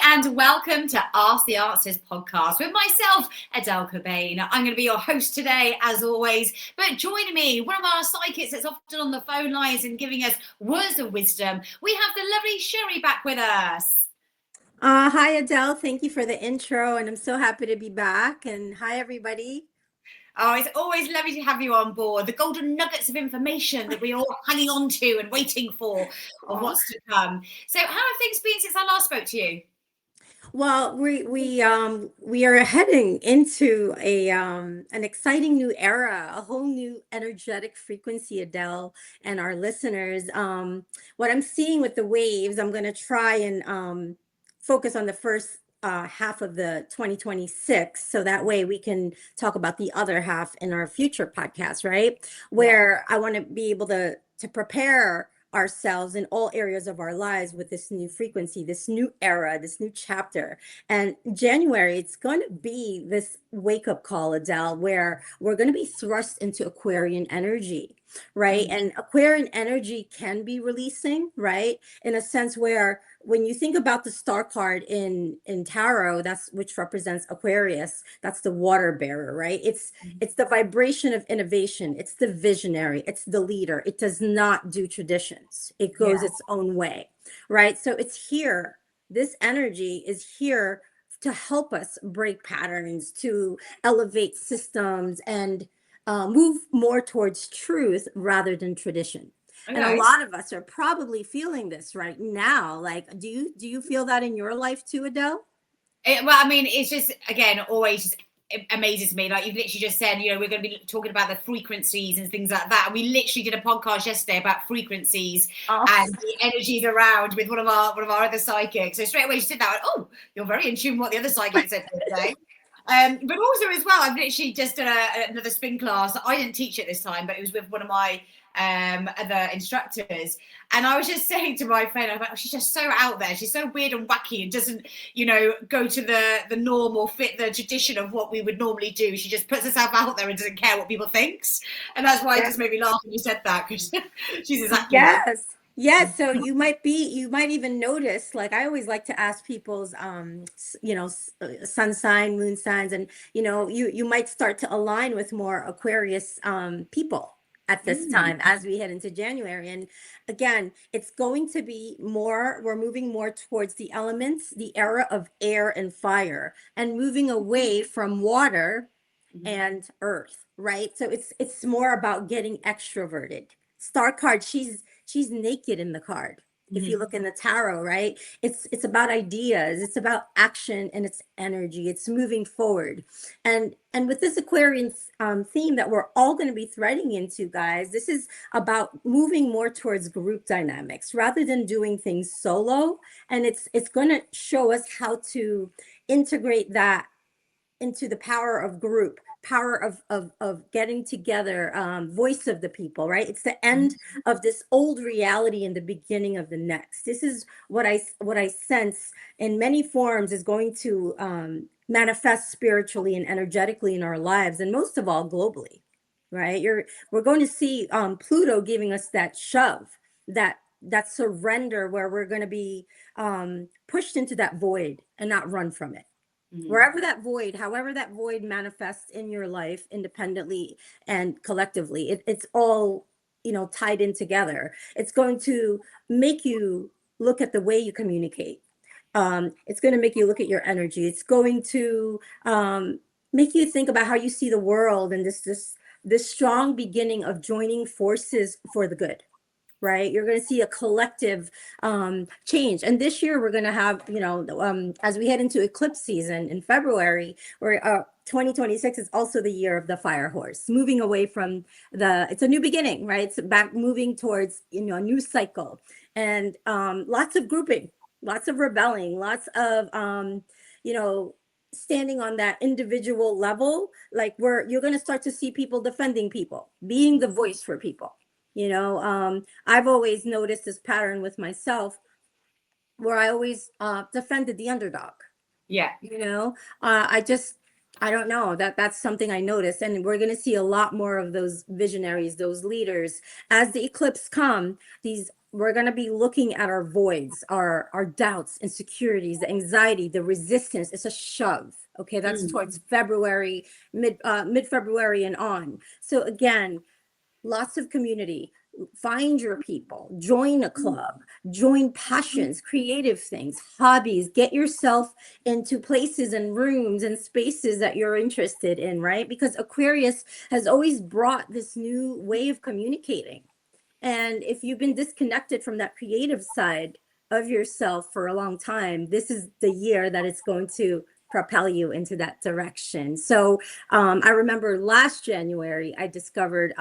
and welcome to Ask the Answers podcast with myself, Adele Cobain. I'm going to be your host today, as always. But joining me, one of our psychics that's often on the phone lines and giving us words of wisdom, we have the lovely Sherry back with us. Hi, Adele. Thank you for the intro, and I'm so happy to be back. And hi, everybody. Oh, it's always lovely to have you on board. The golden nuggets of information that we're all hanging on to and waiting for of what's to come. So how have things been since I last spoke to you? Well, we are heading into a an exciting new era, a whole new energetic frequency, Adele, and our listeners. What I'm seeing with the waves, I'm going to try and focus on the first half of the 2026, so that way we can talk about the other half in our future podcast, right? Where I want to be able to prepare ourselves in all areas of our lives with this new frequency, this new era, this new chapter. And January, it's going to be this wake up call, Adele, where we're going to be thrust into Aquarian energy, right? And Aquarian energy can be releasing, right? In a sense where when you think about the star card in tarot, that's which represents Aquarius, that's the water bearer, right? It's the vibration of innovation, it's the visionary, it's the leader. It does not do traditions, it goes its own way, right? So it's here, this energy is here to help us break patterns, to elevate systems, and move more towards truth rather than tradition. Okay. And a lot of us are probably feeling this right now. Like, do you feel that in your life too, Adele? It's just, again, always just it amazes me. Like you literally just said, we're going to be talking about the frequencies and things like that. And we literally did a podcast yesterday about frequencies and the energies around with one of our other psychics. So straight away she did that. Oh, you're very in tune with what the other psychic said today. But also as well, I've literally just done another spin class. I didn't teach it this time, but it was with one of my other instructors. And I was just saying to my friend, I'm like, oh, she's just so out there. She's so weird and wacky and doesn't, go to the norm or fit the tradition of what we would normally do. She just puts herself out there and doesn't care what people thinks. And that's why it just made me laugh when you said that, because she's exactly yes. Yes, so you might even notice, like I always like to ask people's sun sign, moon signs, and you might start to align with more Aquarius people at this time as we head into January. And again, it's going to be more, we're moving more towards the elements, the era of air and fire, and moving away from water and earth, right? So it's more about getting extroverted. Star card, she's naked in the card. If you look in the tarot, right? It's about ideas, it's about action, and it's energy. It's moving forward. And with this Aquarian theme that we're all going to be threading into, guys, this is about moving more towards group dynamics rather than doing things solo. And it's going to show us how to integrate that into the power of group, power of getting together, voice of the people, right? It's the end of this old reality and the beginning of the next. This is what I sense in many forms is going to manifest spiritually and energetically in our lives, and most of all globally, right? We're going to see Pluto giving us that shove, that surrender, where we're going to be pushed into that void and not run from it. Wherever that void, however that void manifests in your life independently and collectively, it's all, tied in together. It's going to make you look at the way you communicate. It's going to make you look at your energy. It's going to make you think about how you see the world, and this strong beginning of joining forces for the good. Right, you're going to see a collective change. And this year we're going to have, as we head into eclipse season in February, where 2026 is also the year of the fire horse, moving away from it's a new beginning, right? It's back, moving towards, a new cycle, and lots of grouping, lots of rebelling, lots of, standing on that individual level, like where you're going to start to see people defending people, being the voice for people. I've always noticed this pattern with myself, where I always defended the underdog. Yeah. I don't know, that's something I noticed. And we're going to see a lot more of those visionaries, those leaders, as the eclipse come. These we're going to be looking at our voids, our doubts, insecurities, the anxiety, the resistance. It's a shove. Okay, that's towards February, mid February and on. So again, lots of community. Find your people, join a club, join passions, creative things, hobbies, get yourself into places and rooms and spaces that you're interested in, right? Because Aquarius has always brought this new way of communicating. And if you've been disconnected from that creative side of yourself for a long time, this is the year that it's going to propel you into that direction. So I remember last January, I discovered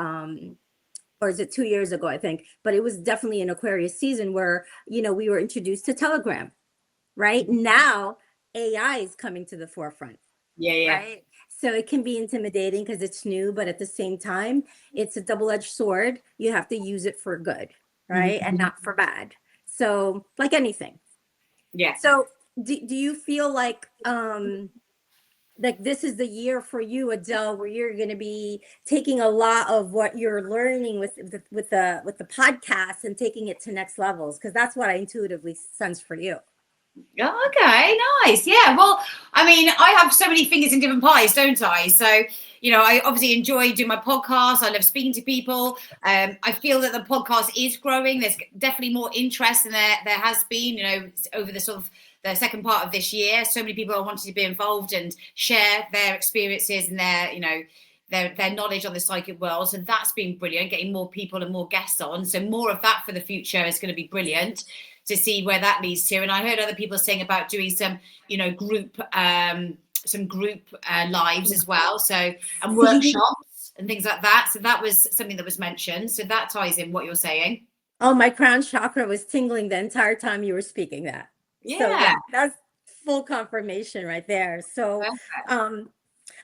or is it 2 years ago, I think, but it was definitely an Aquarius season where, we were introduced to Telegram, right? Now AI is coming to the forefront, Yeah. right? So it can be intimidating because it's new, but at the same time, it's a double-edged sword. You have to use it for good, right? And not for bad. So like anything. Yeah. So do you feel like this is the year for you, Adele, where you're going to be taking a lot of what you're learning with the podcast and taking it to next levels? Because that's what I intuitively sense for you. Oh, okay, nice. Yeah. Well, I mean, I have so many fingers in different pies, don't I? So, I obviously enjoy doing my podcast. I love speaking to people. I feel that the podcast is growing. There's definitely more interest than there has been, over the sort of the second part of this year. So many people are wanting to be involved and share their experiences and their knowledge on the psychic world. So that's been brilliant, getting more people and more guests on. So more of that for the future is going to be brilliant to see where that leads to. And I heard other people saying about doing some, group lives as well. So, and workshops and things like that. So that was something that was mentioned. So that ties in what you're saying. Oh, my crown chakra was tingling the entire time you were speaking that. Yeah. So that's full confirmation right there. So,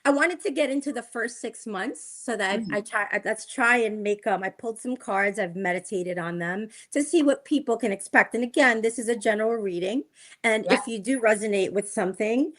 I wanted to get into the first 6 months so that let's try and make I pulled some cards, I've meditated on them to see what people can expect. And again, this is a general reading. And if you do resonate with something,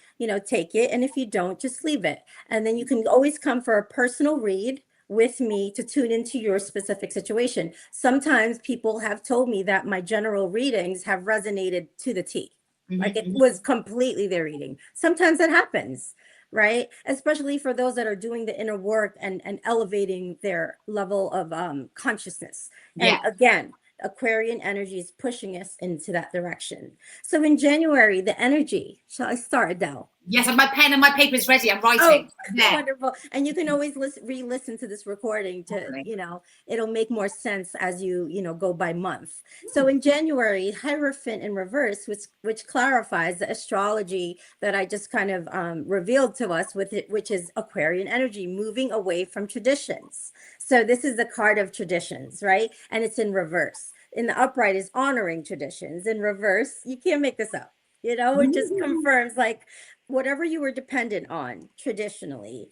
take it. And if you don't, just leave it. And then you can always come for a personal read with me to tune into your specific situation. Sometimes people have told me that my general readings have resonated to the T. Like it was completely their reading. Sometimes that happens, right? Especially for those that are doing the inner work and elevating their level of consciousness. And again, Aquarian energy is pushing us into that direction. So in January, the energy, shall I start, Adele? Yes, and my pen and my paper is ready. I'm writing. Oh, wonderful. And you can always re-listen to this recording to, it'll make more sense as you go by month. So in January, Hierophant in reverse, which clarifies the astrology that I just kind of revealed to us with it, which is Aquarian energy, moving away from traditions. So this is the card of traditions, right? And it's in reverse. In the upright is honoring traditions. In reverse, you can't make this up. It just confirms like whatever you were dependent on traditionally,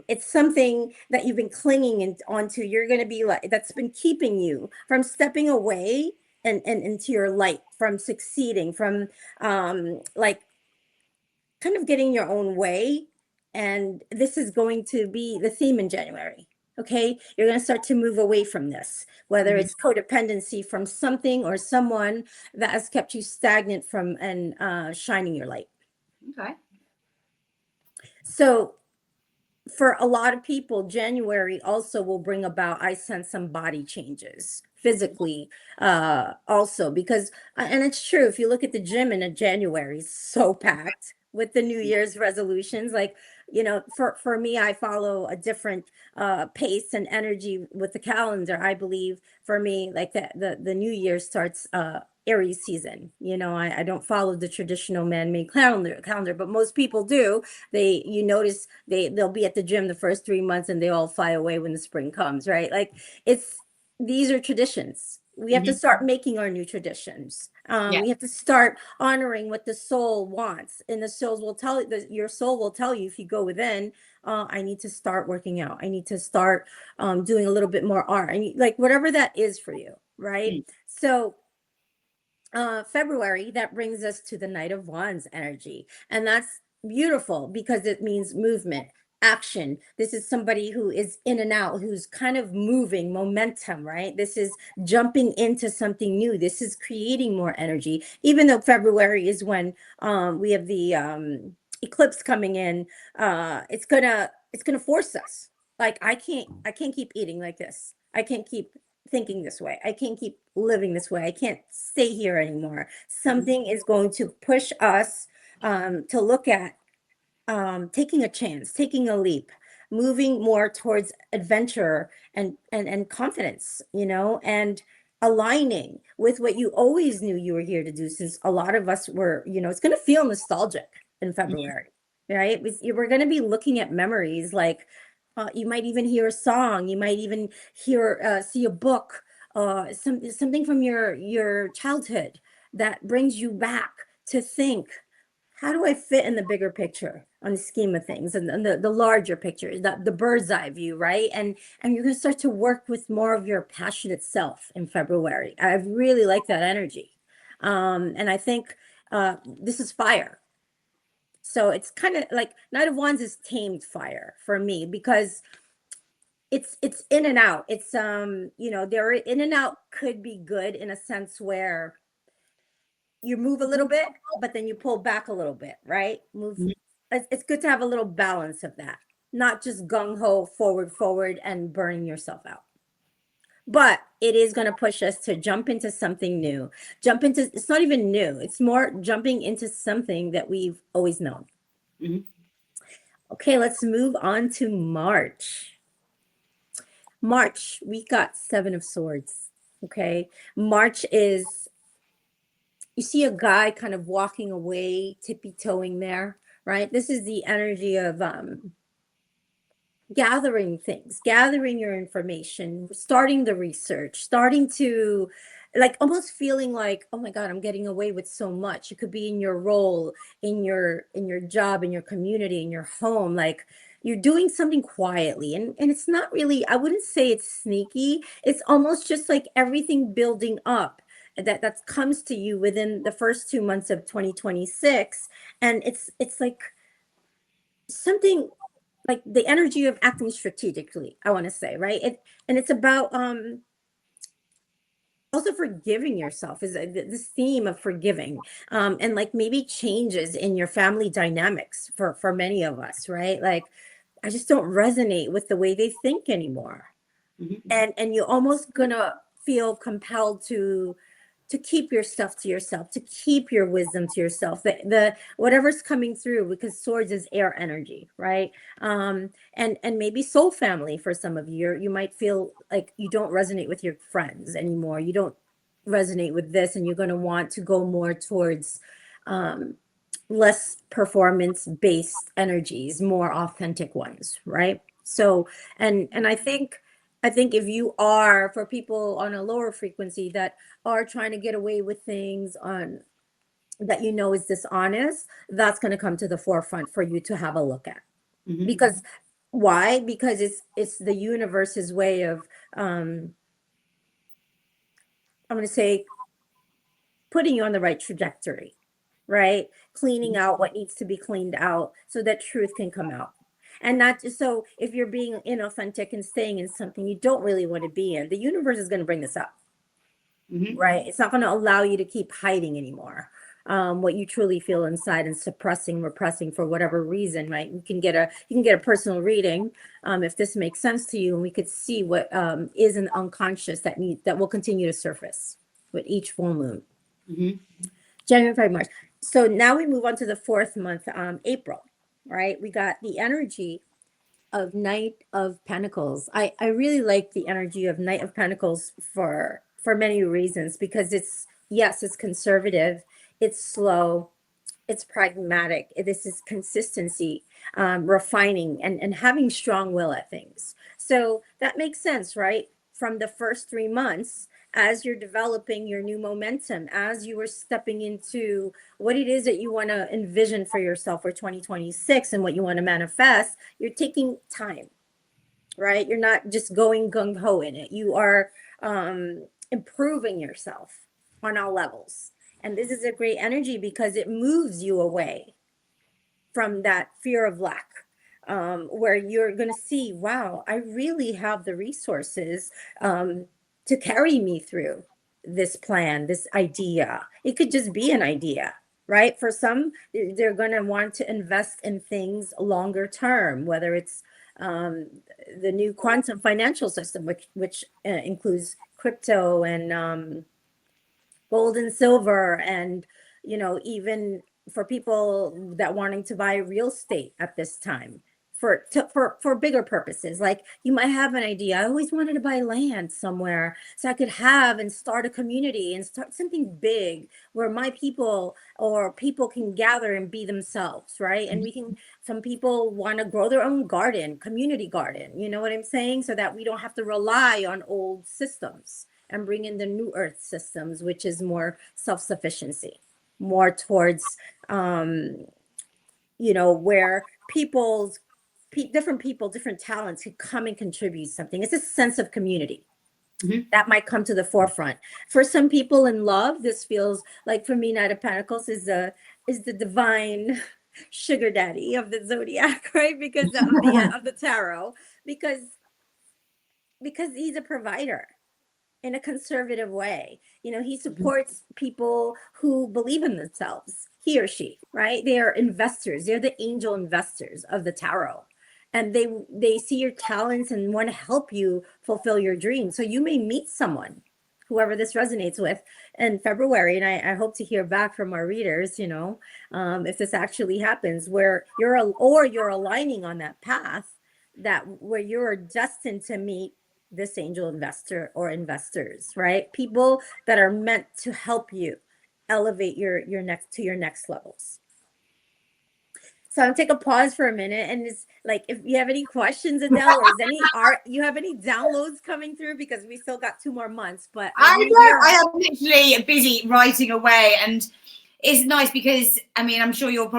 it's something that you've been clinging onto. You're going to be like, that's been keeping you from stepping away and into your light, from succeeding, from like kind of getting your own way. And this is going to be the theme in January. Okay, you're going to start to move away from this, whether it's codependency from something or someone that has kept you stagnant from and shining your light. Okay. So for a lot of people, January also will bring about, I sense, some body changes physically also, because and it's true, if you look at the gym in a January, it's so packed with the New Year's resolutions. Like, for me, I follow a different pace and energy with the calendar. I believe for me, like the New Year starts Aries season. I don't follow the traditional man-made calendar, but most people do. You notice they'll be at the gym the first 3 months and they all fly away when the spring comes, right? Like these are traditions. We have to start making our new traditions. We have to start honoring what the soul wants, and the souls will tell your soul will tell you if you go within. I need to start working out. I need to start doing a little bit more art, and like whatever that is for you, right? So February, that brings us to the Knight of Wands energy, and that's beautiful because it means movement, action. This is somebody who is in and out, who's kind of moving momentum, right? This is jumping into something new. This is creating more energy, even though February is when we have the eclipse coming in. It's gonna force us. Like I can't keep eating like this. I can't keep thinking this way. I can't keep living this way. I can't stay here anymore. Something is going to push us to look at taking a chance, taking a leap, moving more towards adventure and confidence, and aligning with what you always knew you were here to do. Since a lot of us were, it's going to feel nostalgic in February, right? We're going to be looking at memories like you might even hear a song, you might even see a book, something from your childhood that brings you back to think, how do I fit in the bigger picture on the scheme of things and the larger picture, the bird's eye view, right? And you're going to start to work with more of your passionate self in February. I really like that energy. And I think this is fire. So it's kind of like Knight of Wands is tamed fire for me because it's in and out. It's their in and out could be good in a sense where you move a little bit, but then you pull back a little bit, right? Move. It's good to have a little balance of that, not just gung ho forward and burning yourself out. But it is going to push us to jump into something new. It's not even new. It's more jumping into something that we've always known. Okay, let's move on to March. March, we got Seven of Swords. Okay. March is, you see a guy kind of walking away, tippy-toeing there, right? This is the energy of gathering things, gathering your information, starting the research, starting to like almost feeling like, oh my God, I'm getting away with so much. It could be in your role, in your job, in your community, in your home, like you're doing something quietly. And it's not really, I wouldn't say it's sneaky. It's almost just like everything building up that comes to you within the first 2 months of 2026. And it's like something like the energy of acting strategically, I want to say, right? And it's about also forgiving yourself is this theme of forgiving, and like maybe changes in your family dynamics for many of us, right? Like I just don't resonate with the way they think anymore. And you're almost gonna feel compelled to keep your stuff to yourself, to keep your wisdom to yourself, the whatever's coming through, because swords is air energy, right? And maybe soul family for some of you. You might feel like you don't resonate with your friends anymore. You don't resonate with this, and you're going to want to go more towards less performance based energies, more authentic ones, right? So, and I think if you are, for people on a lower frequency that are trying to get away with things on that is dishonest, that's going to come to the forefront for you to have a look at. Because why? Because it's the universe's way of I'm going to say putting you on the right trajectory, right? Cleaning out what needs to be cleaned out so that truth can come out. And not just so if you're being inauthentic and staying in something you don't really want to be in, the universe is going to bring this up, right? It's not going to allow you to keep hiding anymore. What you truly feel inside and suppressing, repressing for whatever reason, right? You can get a personal reading if this makes sense to you, and we could see what is an unconscious that will continue to surface with each full moon. January, February, March. So now we move on to the fourth month, April, right? We got the energy of Knight of Pentacles. I really like the energy of Knight of Pentacles for many reasons, because it's conservative, it's slow, it's pragmatic. This is consistency, refining, and having strong will at things. So that makes sense, right? From the first 3 months, as you're developing your new momentum, as you are stepping into what it is that you want to envision for yourself for 2026 and what you want to manifest, you're taking time, right? You're not just going gung ho in it. You are improving yourself on all levels. And this is a great energy because it moves you away from that fear of lack, where you're going to see, wow, I really have the resources to carry me through this plan, this idea. It could just be an idea, right? For some, they're going to want to invest in things longer term, whether it's um, the new quantum financial system, which includes crypto and gold and silver, and even for people that wanting to buy real estate at this time for bigger purposes. Like, you might have an idea, I always wanted to buy land somewhere so I could have and start a community and start something big where my people or people can gather and be themselves, right? And we can, some people want to grow their own garden, community garden, you know what I'm saying, so that we don't have to rely on old systems and bring in the new earth systems, which is more self-sufficiency, more towards where different people, different talents could come and contribute something. It's a sense of community that might come to the forefront. For some people in love, this feels like, for me, Knight of Pentacles is the divine sugar daddy of the zodiac, right? Because of the tarot, because he's a provider in a conservative way. He supports people who believe in themselves, he or she, right? They are investors. They're the angel investors of the tarot. And they see your talents and want to help you fulfill your dreams. So you may meet someone, whoever this resonates with, in February. And I hope to hear back from our readers, if this actually happens, where you're aligning on that path, where you're destined to meet this angel investor or investors, right? People that are meant to help you elevate your next levels. So I'll take a pause for a minute, and it's like, if you have any questions, Adele, or you have any downloads coming through, because we still got 2 more months. But I know, I am literally busy writing away, and it's nice because, I mean, I'm sure you've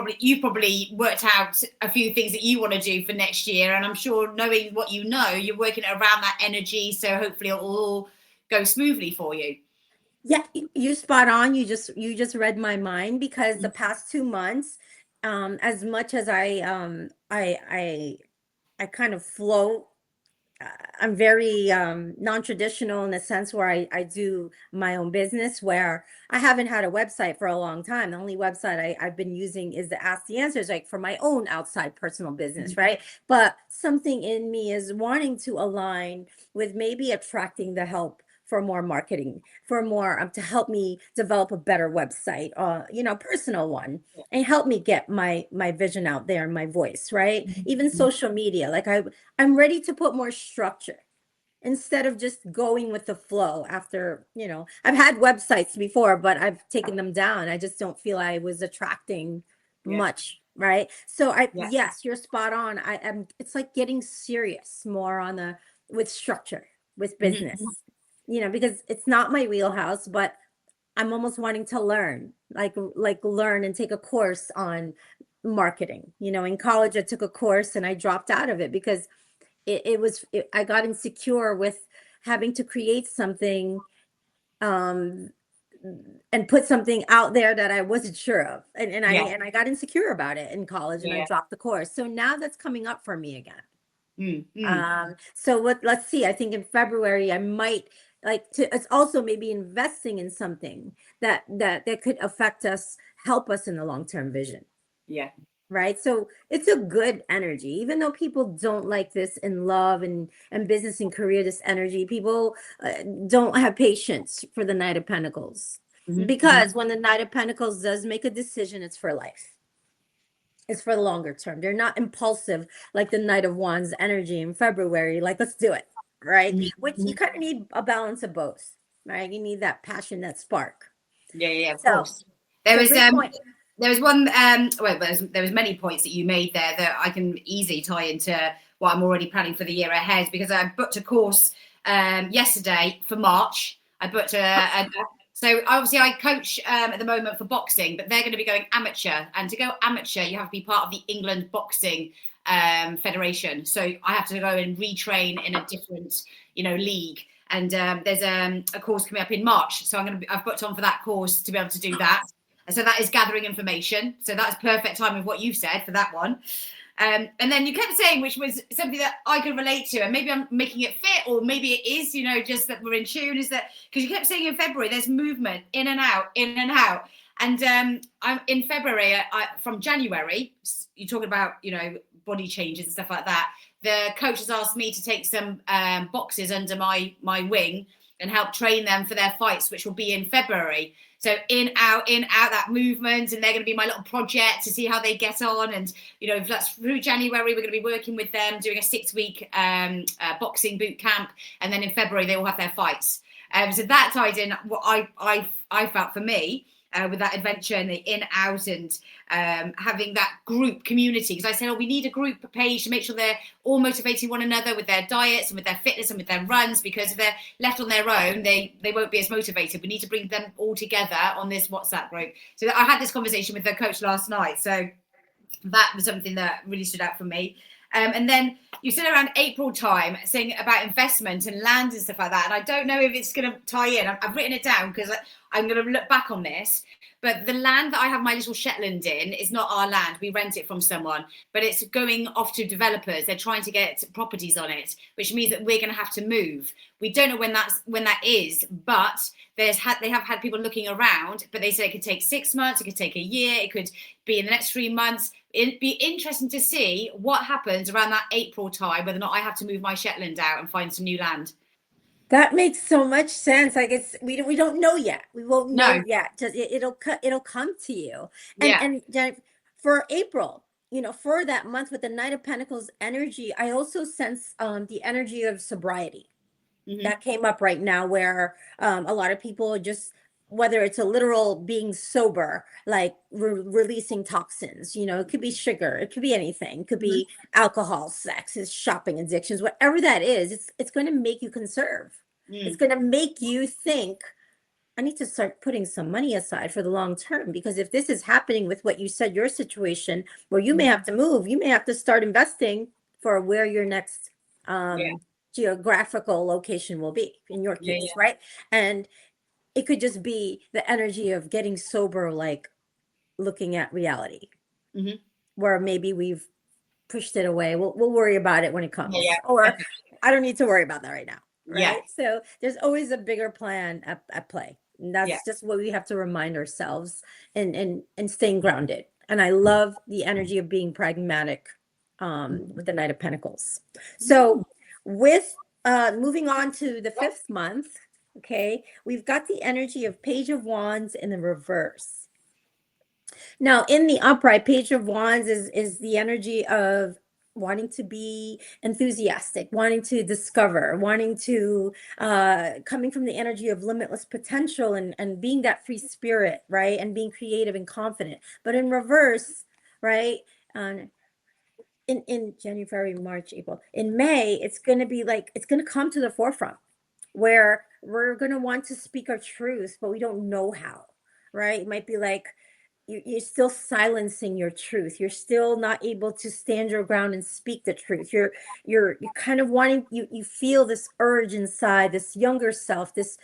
probably worked out a few things that you want to do for next year, and I'm sure, knowing what you're working around that energy, so hopefully it'll all go smoothly for you. Yeah, you spot on. You just read my mind, because the past 2 months, as much as I kind of flow, I'm very non-traditional in the sense where I do my own business, where I haven't had a website for a long time. The only website I've been using is the Ask the Answers, like for my own outside personal business, right? But something in me is wanting to align with maybe attracting the help for more marketing, for more to help me develop a better website, personal one, and help me get my vision out there and my voice, right? Even social media, like I'm ready to put more structure instead of just going with the flow. After, I've had websites before, but I've taken them down. I just don't feel I was attracting much, right? So yes, you're spot on. It's like getting serious more with structure, with business, because it's not my wheelhouse, but I'm almost wanting to learn, like learn and take a course on marketing. In college, I took a course and I dropped out of it because I got insecure with having to create something and put something out there that I wasn't sure of. And I got insecure about it in college, and I dropped the course. So now that's coming up for me again. So let's see, I think in February I might it's also maybe investing in something that could help us in the long-term vision. Right. So it's a good energy, even though people don't like this in love and business and career, this energy. People don't have patience for the Knight of Pentacles, because when the Knight of Pentacles does make a decision, it's for life. It's for the longer term. They're not impulsive like the Knight of Wands energy in February. Like, let's do it, right? Which you kind of need a balance of both, right? You need that passion, that spark. Of course. There was one. There was many points that you made there that I can easily tie into what I'm already planning for the year ahead, because I booked a course yesterday for March. I booked so obviously I coach at the moment for boxing, but they're going to be going amateur, and to go amateur, you have to be part of the England Boxing Federation. So I have to go and retrain in a different, league. And there's a course coming up in March, so I've booked on for that course to be able to do that. And so that is gathering information. So that's perfect time with what you said for that one. And then you kept saying, which was something that I could relate to, and maybe I'm making it fit, or maybe it is, just that we're in tune, is that because you kept saying in February, there's movement in and out, in and out. And I'm in February, from January, you're talking about, body changes and stuff like that. The coach has asked me to take some boxes under my wing and help train them for their fights, which will be in February. So in, out, that movement, and they're going to be my little project to see how they get on. And, that's through January, we're going to be working with them, doing a 6-week boxing boot camp. And then in February, they will have their fights. So that tied in what I felt for me. With that adventure and the in, out, and having that group community. Because I said, we need a group page to make sure they're all motivating one another with their diets and with their fitness and with their runs, because if they're left on their own, they won't be as motivated. We need to bring them all together on this WhatsApp group. So I had this conversation with the coach last night. So that was something that really stood out for me. And then you said around April time, saying about investment and land and stuff like that. And I don't know if it's going to tie in. I've written it down because I'm going to look back on this. But the land that I have my little Shetland in is not our land. We rent it from someone, but it's going off to developers. They're trying to get properties on it, which means that we're going to have to move. We don't know when that is, but they have had people looking around, but they say it could take 6 months, it could take a year, it could be in the next 3 months. It'd be interesting to see what happens around that April time, whether or not I have to move my Shetland out and find some new land. That makes so much sense. Like we don't know yet. We won't know yet. Just it'll come to you. And for April, for that month with the Knight of Pentacles energy, I also sense the energy of sobriety. That came up right now, where a lot of people just, whether it's a literal being sober, like releasing toxins, it could be sugar, it could be anything, it could be alcohol, sex, shopping addictions, whatever that is, it's going to make you conserve. It's going to make you think, I need to start putting some money aside for the long term, because if this is happening with what you said, your situation, where you may have to move, you may have to start investing for where your next geographical location will be, in your case, right? And it could just be the energy of getting sober, like looking at reality, where maybe we've pushed it away. We'll worry about it when it comes, or I don't need to worry about that right now, right? So there's always a bigger plan at play. And that's just what we have to remind ourselves, and staying grounded. And I love the energy of being pragmatic with the Knight of Pentacles. So with moving on to the 5th month, okay, we've got the energy of Page of Wands in the reverse. Now, in the upright, Page of Wands is the energy of wanting to be enthusiastic, wanting to discover, wanting to coming from the energy of limitless potential, and being that free spirit, right? And being creative and confident. But in reverse, right? In January, March, April, in May, it's going to be like, it's going to come to the forefront, where we're going to want to speak our truth, but we don't know how, right? It might be like you're still silencing your truth. You're still not able to stand your ground and speak the truth. You're kind of wanting, you feel this urge inside, this younger self, this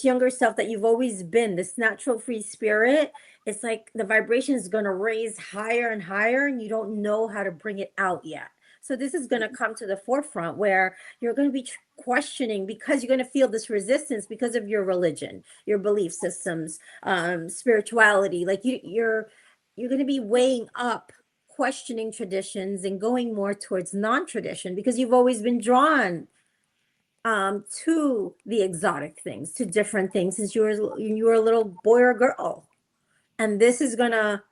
younger self that you've always been, this natural free spirit. It's like the vibration is going to raise higher and higher, and you don't know how to bring it out yet. So this is going to come to the forefront, where you're going to be questioning, because you're going to feel this resistance because of your religion, your belief systems, spirituality. Like you're going to be weighing up, questioning traditions, and going more towards non-tradition, because you've always been drawn to the exotic things, to different things since you were a little boy or girl. And this is going to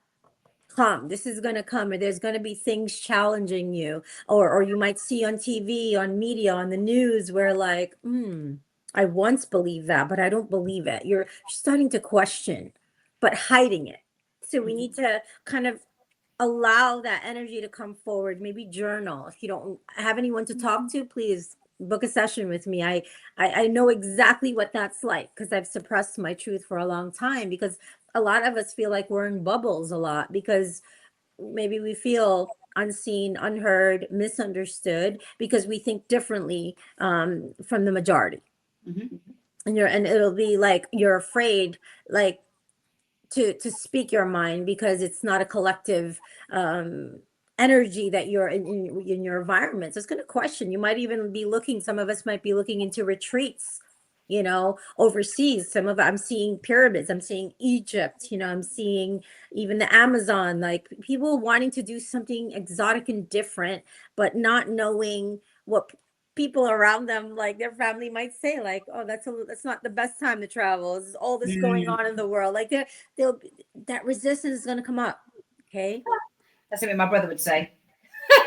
come, or there's going to be things challenging you, or you might see on TV, on media, on the news, where like, I once believed that, but I don't believe it. You're starting to question, but hiding it. So we need to kind of allow that energy to come forward. Maybe journal. If you don't have anyone to talk to, please book a session with me. I know exactly what that's like, because I've suppressed my truth for a long time, because a lot of us feel like we're in bubbles a lot, because maybe we feel unseen, unheard, misunderstood, because we think differently from the majority. And it'll be like you're afraid, like to speak your mind, because it's not a collective energy that you're in your environment. So it's going to question. You might even be looking, some of us might be looking into retreats, overseas. I'm seeing pyramids, I'm seeing Egypt, I'm seeing even the Amazon, like people wanting to do something exotic and different, but not knowing what people around them, like their family might say, like, oh, that's not the best time to travel. There's all this going on in the world. Like that resistance is going to come up. Okay. That's something my brother would say.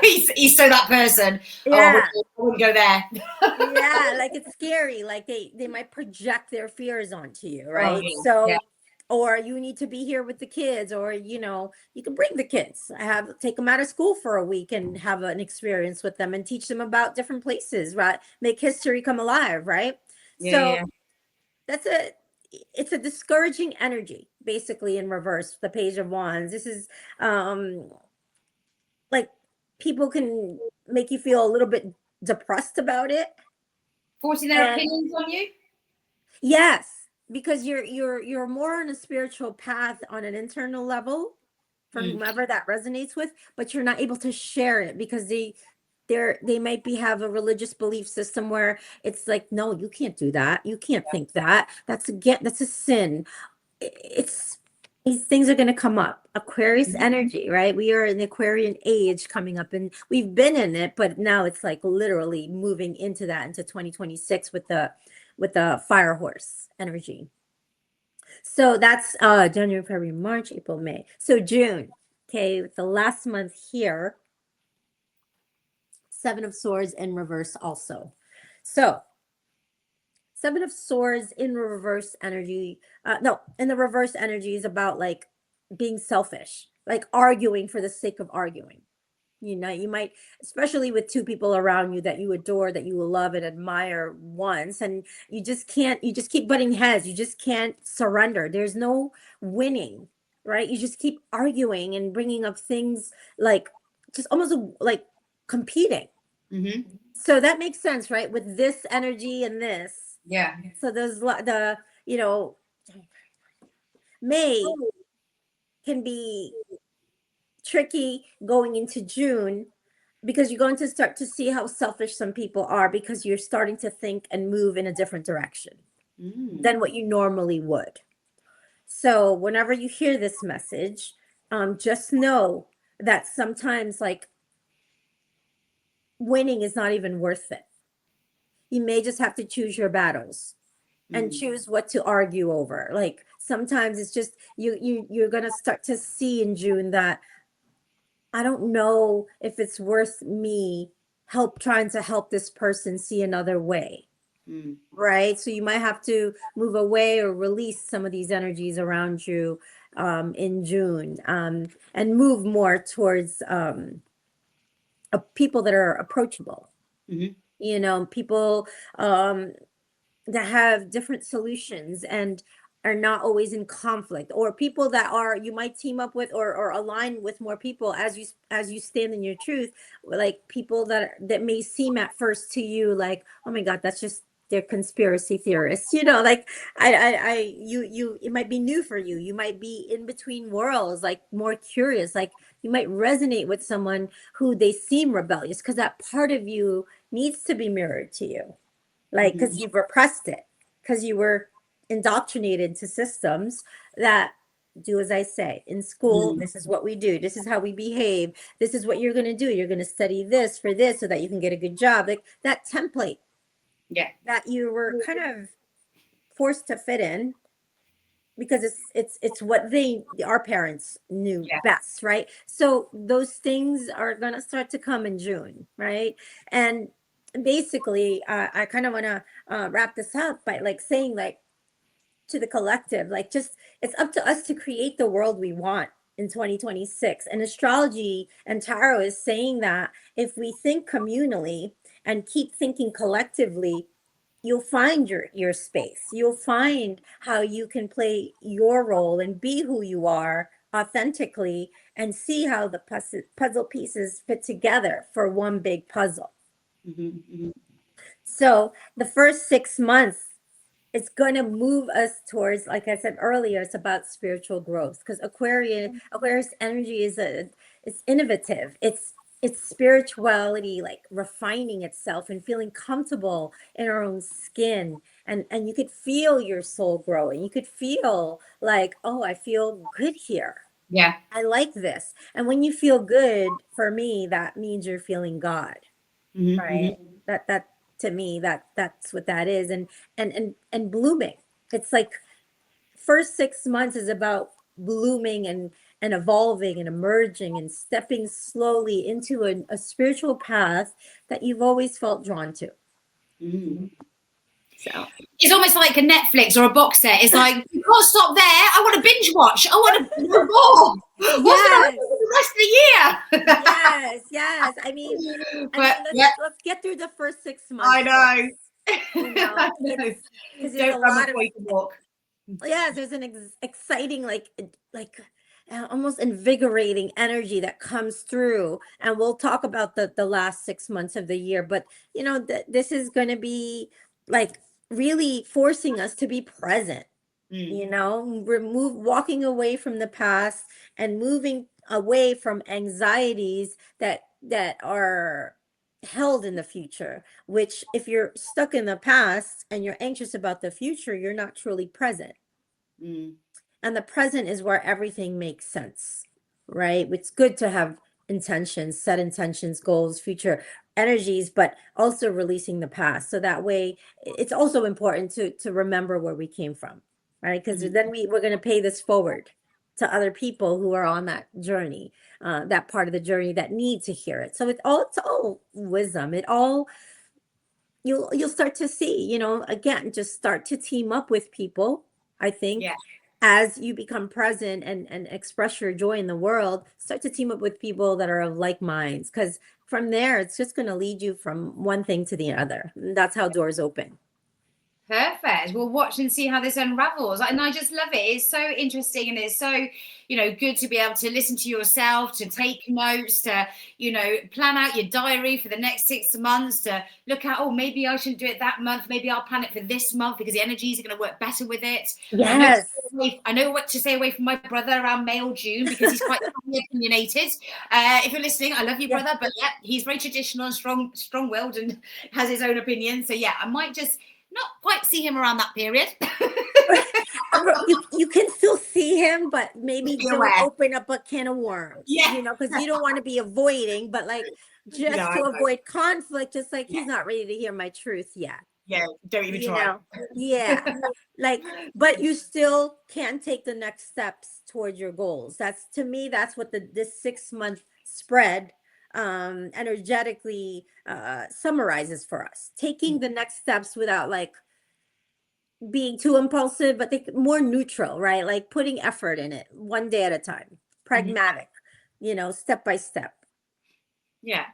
he's so that person. Oh, Yeah. I wouldn't go there. Yeah, like it's scary. Like they might project their fears onto you, Oh, right? yeah. So, or you need to be here with the kids, or you can bring the kids, take them out of school for a week and have an experience with them and teach them about different places, right? Make history come alive, right? Yeah, So yeah. that's it's a discouraging energy, basically, in reverse, the Page of Wands. This is like people can make you feel a little bit depressed about it. Forcing their And opinions on you. yes, because you're more on a spiritual path on an internal level for whomever that resonates with, but you're not able to share it because they might have a religious belief system where it's like, no, you can't do that. You can't think that. That's a sin. It's These things are going to come up. Aquarius energy, right? We are in the Aquarian age coming up, and we've been in it, but now it's like literally moving into 2026 with the fire horse energy. So that's January, February, March, April, May. So June, okay, the last month here, Seven of Swords in reverse also. So Seven of Swords in reverse energy. No, in the reverse energy is about like being selfish, like arguing for the sake of arguing. You might, especially with two people around you that you adore, that you will love and admire once, and you just keep butting heads. You just can't surrender. There's no winning, right? You just keep arguing and bringing up things like just almost like competing. So that makes sense, right? With this energy and this. Yeah. So May can be tricky going into June because you're going to start to see how selfish some people are because you're starting to think and move in a different direction than what you normally would. So whenever you hear this message, just know that sometimes like winning is not even worth it. You may just have to choose your battles and choose what to argue over. Like sometimes it's just you're gonna start to see in June that I don't know if it's worth me trying to help this person see another way. Right. So you might have to move away or release some of these energies around you in June and move more towards people that are approachable. People that have different solutions and are not always in conflict, or people that you might team up with or align with more people as you stand in your truth, like people that may seem at first to you like, oh my god, that's just, they're conspiracy theorists, like it might be new for you. You might be in between worlds, like more curious, like you might resonate with someone who they seem rebellious because that part of you needs to be mirrored to you, like because you've repressed it, because you were indoctrinated to systems that do as I say. In school, this is what we do, this is how we behave, this is what you're going to do, you're going to study this for this so that you can get a good job, like that template that you were kind of forced to fit in because it's what our parents knew best, right? So those things are going to start to come in June, right? And basically I kind of want to wrap this up by like saying, like, to the collective, like, just it's up to us to create the world we want in 2026. And astrology and tarot is saying that if we think communally and keep thinking collectively, you'll find your space. You'll find how you can play your role and be who you are authentically and see how the puzzle pieces fit together for one big puzzle. So the first 6 months, it's going to move us towards, like I said earlier, it's about spiritual growth, because Aquarius energy it's innovative. It's spirituality, like refining itself and feeling comfortable in our own skin. And you could feel your soul growing. You could feel like, oh, I feel good here. Yeah. I like this. And when you feel good, for me, that means you're feeling God, right? That to me, that's what that is. And blooming. It's like first 6 months is about blooming and evolving and emerging and stepping slowly into a spiritual path that you've always felt drawn to. So it's almost like a Netflix or a box set. It's like, you can't stop there. I want to binge watch. I want to know more. What's going to yes, happen for the rest of the year? yes. I mean, But let's yeah, let's get through the first 6 months I know. first. You know, I know. it's because there's a Don't run lot of before you can walk. yes, there's an exciting like almost invigorating energy that comes through, and we'll talk about the last 6 months of the year. But you know, this is going to be like really forcing us to be present, you know, remove walking away from the past and moving away from anxieties that are held in the future, which if you're stuck in the past and you're anxious about the future, you're not truly present. And the present is where everything makes sense, right? It's good to have intentions, set intentions, goals, future energies, but also releasing the past. So that way it's also important to remember where we came from, right? Because then we're going to pay this forward to other people who are on that journey, that part of the journey that need to hear it. So it's all wisdom. It all you'll start to see, you know, again, just start to team up with people, I think. Yeah. As you become present and express your joy in the world, start to team up with people that are of like minds, because from there it's just going to lead you from one thing to the other. That's how doors open. Perfect. We'll watch and see how this unravels. And I just love it. It's so interesting, and it's so, good to be able to listen to yourself, to take notes, to, plan out your diary for the next 6 months, to look at, oh, maybe I shouldn't do it that month. Maybe I'll plan it for this month because the energies are going to work better with it. Yes. I know what to stay away from my brother around May or June because he's quite opinionated. If you're listening, I love you, brother, but yeah, he's very traditional and strong-willed and has his own opinion. So yeah, I might just not quite see him around that period. you can still see him, but maybe don't aware. open up a can of worms. Yeah. Because you don't want to be avoiding, but like just to avoid conflict, just like he's not ready to hear my truth yet. Yeah, don't even try. Yeah. Like, but you still can take the next steps towards your goals. That's, to me, that's what this 6 month spread energetically summarizes for us. Taking the next steps without like being too impulsive, but more neutral, right? Like putting effort in it, one day at a time, pragmatic, step by step. Yeah.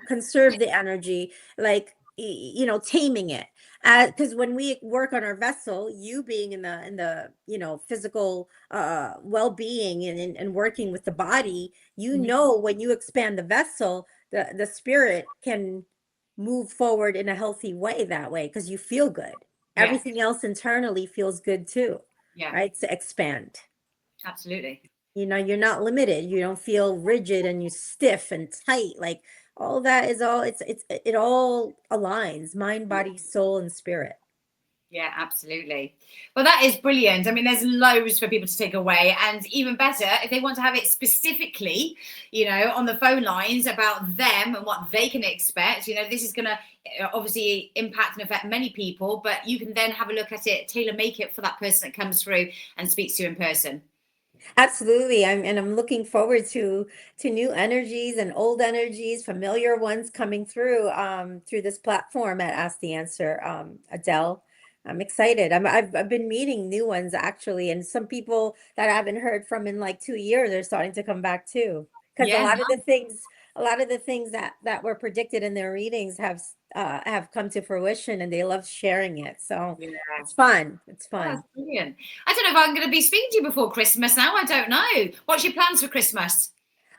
Conserve the energy, like, taming it. Because when we work on our vessel, you being in the physical well-being and working with the body, when you expand the vessel, the spirit can move forward in a healthy way that way, because you feel good. Everything else internally feels good too. Right? To expand. Absolutely. You're not limited. You don't feel rigid and you stiff and tight. Like all that is it all aligns, mind, body, soul, and spirit. Yeah, absolutely. Well, that is brilliant. I mean, there's loads for people to take away, and even better, if they want to have it specifically, on the phone lines about them and what they can expect, this is going to obviously impact and affect many people, but you can then have a look at it, tailor make it for that person that comes through and speaks to you in person. Absolutely. I'm looking forward to new energies and old energies, familiar ones coming through this platform at Ask the Answer. Adele, I'm excited. I've been meeting new ones actually, and some people that I haven't heard from in like 2 years are starting to come back too. Because a lot of the things that were predicted in their readings have come to fruition, and they love sharing it. So it's fun. It's fun. That's brilliant. I don't know if I'm going to be speaking to you before Christmas now. I don't know. What's your plans for Christmas?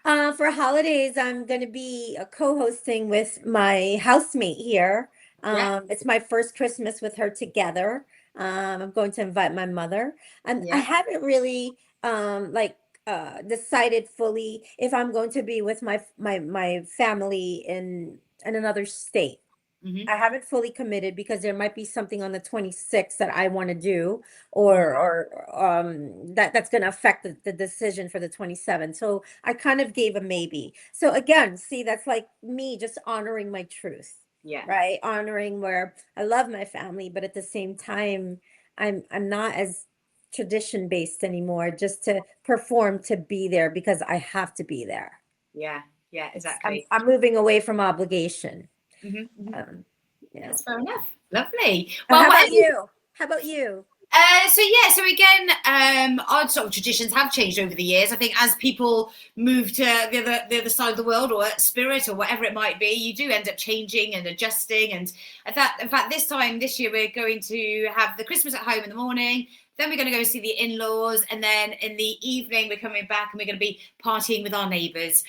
For holidays, I'm going to be co-hosting with my housemate here. It's my first Christmas with her together. I'm going to invite my mother. I haven't really decided fully if I'm going to be with my family in another state. Hmm. I haven't fully committed because there might be something on the 26th that I want to do, Mm. or that's going to affect the decision for the 27th. So I kind of gave a maybe. So again, see, that's like me just honoring my truth, Yeah. right? Honoring where I love my family, but at the same time, I'm not as tradition based anymore, just to perform, to be there because I have to be there. Yeah. Yeah. It's I'm Exactly. I'm moving away from obligation. Hmm. Hmm. Um, yeah. That's fair enough. Lovely. How Well, about whatever. you? How about you? So yeah, so again, our sort of traditions have changed over the years. I think as people move to the other side of the world, or spirit, or whatever it might be, you do end up changing and adjusting. And in fact, this year, we're going to have the Christmas at home in the morning. Then we're going to go see the in-laws, and then in the evening we're coming back and we're going to be partying with our neighbours.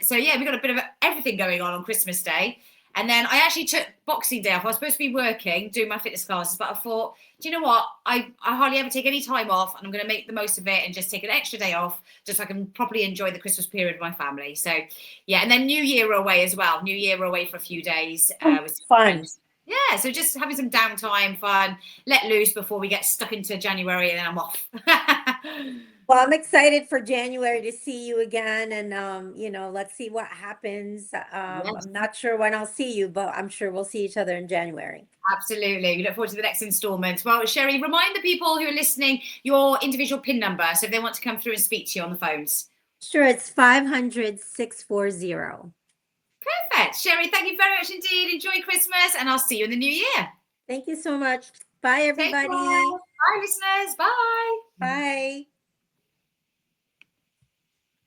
So yeah, we've got a bit of everything going on Christmas Day. And then I actually took Boxing Day off. I was supposed to be working, doing my fitness classes, but I thought, do you know what? I hardly ever take any time off, and I'm going to make the most of it and just take an extra day off just so I can properly enjoy the Christmas period with my family. So, yeah, and then New Year away as well. New Year away for a few days Oh, with some fun. friends. Yeah, so just having some downtime, fun, let loose before we get stuck into January, and then I'm off. Well, I'm excited for January to see you again, and let's see what happens. Yes, I'm not sure when I'll see you, but I'm sure we'll see each other in January. absolutely. We look forward to the next instalment. Well, Sherry, remind the people who are listening your individual PIN number so if they want to come through and speak to you on the phones. Sure, it's 500-640. Perfect. Sherry, thank you very much indeed. Enjoy Christmas, and I'll see you in the new year. Thank you so much. Bye, Take care. everybody. Bye, listeners. Bye. Bye.